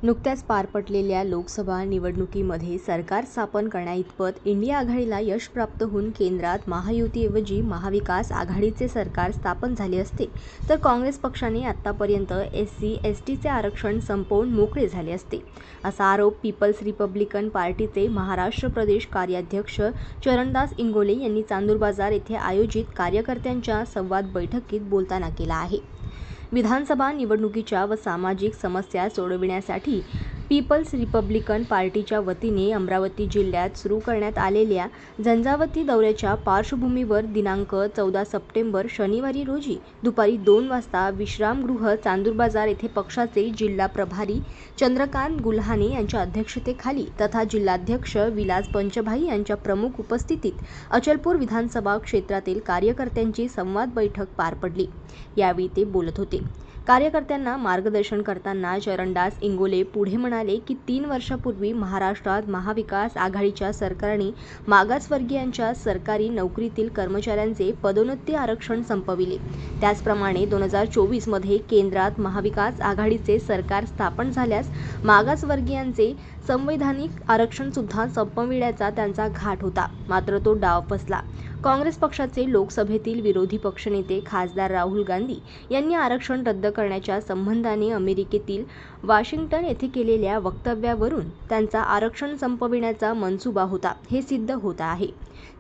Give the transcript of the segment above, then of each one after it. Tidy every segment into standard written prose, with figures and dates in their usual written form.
नुकत्याच पार पडलेल्या लोकसभा निवडणुकीमध्ये सरकार स्थापन करण्याइतपत इंडिया आघाडीला यश प्राप्त होऊन केंद्रात महायुतीऐवजी महाविकास आघाडीचे सरकार स्थापन झाले असते तर काँग्रेस पक्षाने आतापर्यंत SC/STचे आरक्षण संपवून मोकळे झाले असते, असा आरोप पीपल्स रिपब्लिकन पार्टीचे महाराष्ट्र प्रदेश कार्याध्यक्ष चरणदास इंगोले यांनी चांदूरबाजार येथे आयोजित कार्यकर्त्यांच्या संवाद बैठकीत बोलताना केला आहे. विधानसभा निवडणुकीच्या व सामाजिक समस्या सोडविण्यासाठी पीपल्स रिपब्लिकन पार्टीच्या वतीने अमरावती जिल्ह्यात सुरू करण्यात आलेल्या झंझावती दौऱ्याच्या पार्श्वभूमीवर दिनांक 14 सप्टेंबर शनिवारी रोजी दुपारी 2 वाजता विश्रामगृह चांदूरबाजार येथे पक्षाचे जिल्हा प्रभारी चंद्रकांत गुल्हाने यांच्या अध्यक्षतेखाली तथा जिल्हाध्यक्ष विलास पंचभाई यांच्या प्रमुख उपस्थितीत अचलपूर विधानसभा क्षेत्रातील कार्यकर्त्यांची संवाद बैठक पार पडली. यावेळी ते बोलत होते. कार्यकर्त्यांना मार्गदर्शन करताना चरणदास इंगोले पुढे म्हणाले की 3 वर्षापूर्वी महाराष्ट्रात महाविकास आघाडीच्या सरकारने मागासवर्गीयांच्या सरकारी नोकरीतील कर्मचाऱ्यांचे पदोन्नती आरक्षण संपविले. त्याचप्रमाणे 2024 मध्ये केंद्रात महाविकास आघाडीचे सरकार स्थापन झाल्यास मागासवर्गीयांचे संवैधानिक आरक्षण सुद्धा संपविण्याचा त्यांचा घाट होता. मात्र तो डाव फसला. काँग्रेस पक्षाचे लोकसभेतील विरोधी पक्षनेते खासदार राहुल गांधी यांनी आरक्षण रद्द करण्याच्या संबंधाने अमेरिकेतील वॉशिंग्टन येथे केलेल्या वक्तव्यावरून त्यांचा आरक्षण संपविण्याचा मनसुबा होता हे सिद्ध होत आहे.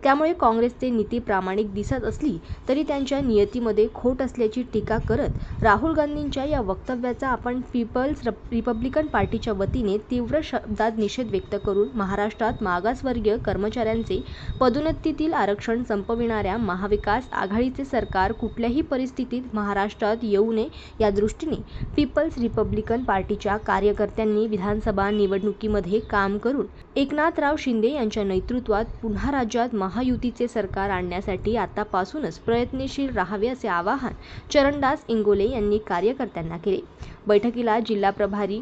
त्यामुळे काँग्रेसचे नीती प्रामाणिक दिसत असली तरी त्यांच्या नियतीमध्ये खोट असल्याची टीका करत राहुल गांधींच्या या वक्तव्याचा आपण पीपल्स रिपब्लिकन पार्टीच्या वतीने तीव्र शब्दात निषेध व्यक्त करून महाराष्ट्रात मागासवर्गीय कर्मचाऱ्यांचे पदोन्नतीतील आरक्षण संपविणाऱ्या महाविकास आघाडीचे सरकार कुठल्याही परिस्थितीत महाराष्ट्रात येऊ नये या दृष्टीने पीपल्स रिपब्लिकन पार्टीच्या कार्यकर्त्यांनी विधानसभा निवडणुकीमध्ये काम करून एकनाथराव शिंदे यांच्या नेतृत्वात पुन्हा राज्यात महायुतीचे सरकार आणण्यासाठी आतापासूनच प्रयत्नशील राहावे असे आवाहन चरणदास इंगोले यांनी कार्यकर्त्यांना केले. बैठकीला जिल्हा प्रभारी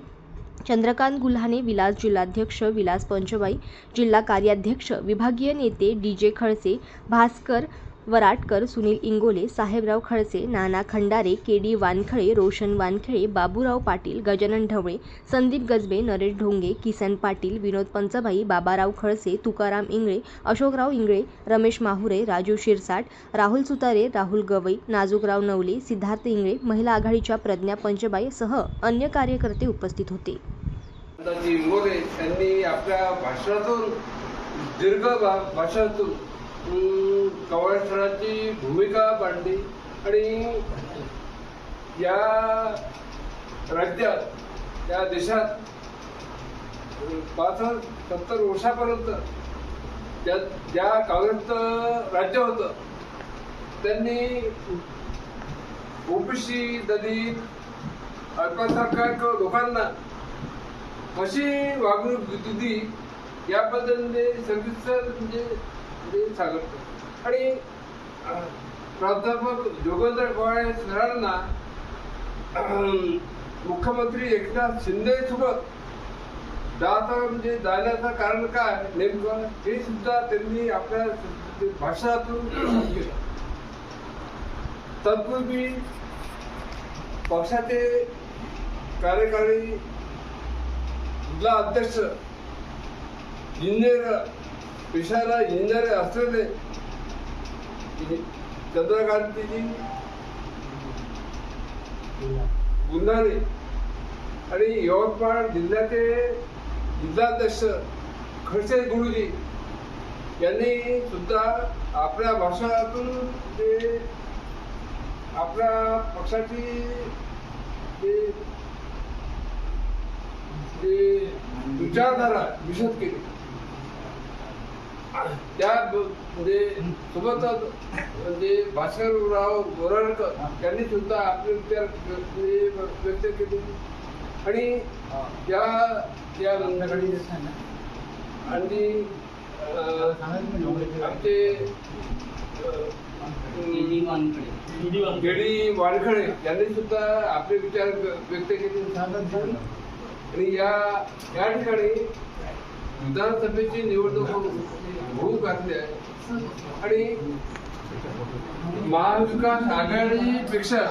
चंद्रकांत गुल्हाने, जिल्हाध्यक्ष विलास पंचभाई, जिल्हा कार्याध्यक्ष, विभागीय नेते DJ खडसे, भास्कर वराटकर, सुनील इंगोले, साहेबराव खडसे, नाना खंडारे, KD वानखळे, रोशन वानखळे, बाबूराव पाटील, गजानन ढवळे, संदीप गजबे, नरेश ढोंगे, किसन पाटील, विनोद पंचभाई, बाबाराव खडसे, तुकाराम इंगळे, अशोकराव इंगळे, रमेश माहुरे, राजू शिरसाट, राहुल सुतारे, राहुल गवई, नाजूकराव नवले, सिद्धार्थ इंगळे, महिला आघाडीच्या प्रज्ञा पंचभाई सह अन्य कार्यकर्ते उपस्थित होते. इंगोले यांनी आपल्या भाषणातून दीर्घ भाषणातून कवायतराची भूमिका मांडली आणि या राज्यात या देशात 65-70 वर्षापर्यंत ज्या काँग्रेसचं राज्य होतं त्यांनी OBC दलित अल्पसंख्याक लोकांना कशी वागणूक दिली याबद्दल सविस्तर सांगतो. आणि प्राध्यापक जोगेंद्र गोवाळे सरांना मुख्यमंत्री एकनाथ शिंदे सोबत जाण्याचं कारण काय नेमकं हे सुद्धा त्यांनी आपल्या भाषणातून केलं. तत्पूर्वी पक्षाचे कार्यकारी जिल्हा अध्यक्ष पेशाला इंजिनियर असलेले चंद्रकांतजी गुल्हाने आणि यवतमाळ जिल्ह्याचे जिल्हाध्यक्ष खडसे गुरुजी यांनी सुद्धा आपल्या भाषणातून आपल्या पक्षाची विचारधारा विशद केली. त्या सोबतच भास्करराव बोराडकर यांनी सुद्धा आपले विचार व्यक्त केले आणि आमचे KD वानखळे यांनी सुद्धा आपले विचार व्यक्त केले. आणि या ठिकाणी विधानसभेची निवडणूक होऊ घातली आहे आणि महाविकास आघाडीपेक्षा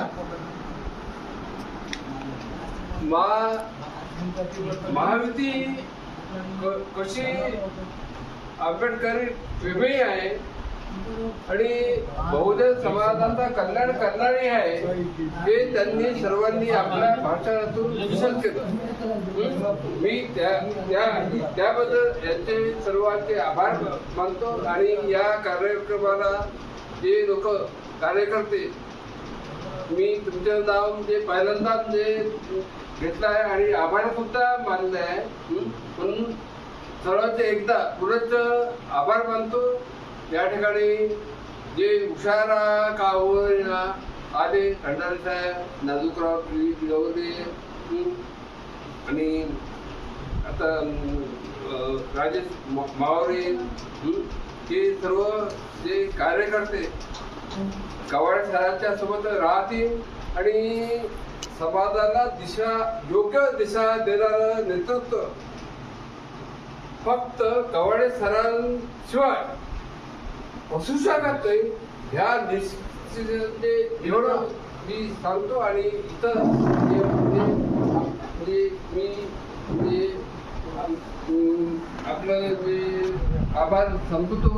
महायुती कशी आंबेडकरी वेगळी आहे आणि बहुजन समाजाचा कल्याण करणारी आहे हे त्यांनी सर्वांनी आपल्या भाषणातून विशद केलं. मी त्याबद्दल यांचे सर्वांचे आभार मानतो आणि या कार्यक्रमाला जे लोक कार्यकर्ते मी तुमचं नाव म्हणजे पहिल्यांदाच घेतलं आहे आणि आभार सुद्धा मानले आहे. म्हणून सर्वांचे एकदा पुनश्च आभार मानतो. या ठिकाणी जे उषारा कावळा आले खंडारे साहेब, नाजूकराव गवरे आणि आता राजेश मावरे हे सर्व जे कार्यकर्ते कवाड सरांच्या सोबत राहतील आणि समाजाला योग्य दिशा देणारं नेतृत्व फक्त कवाडे सरांशिवाय असू शकत नाही. ह्या एवढं मी सांगतो आणि इथं आपलं जे आभार संपतो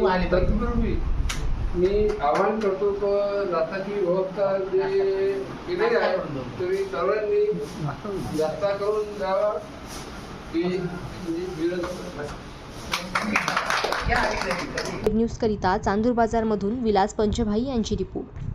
आणि तत्पूर्वी मी आवाहन करतो की नाताची व्यवस्था जे केलेली आहे तरी सर्वांनी नाश्ता करून द्यावा ही विनंती. न्यूज करिता चांदूर बाजारमधून विलास पंचभाई यांची रिपोर्ट.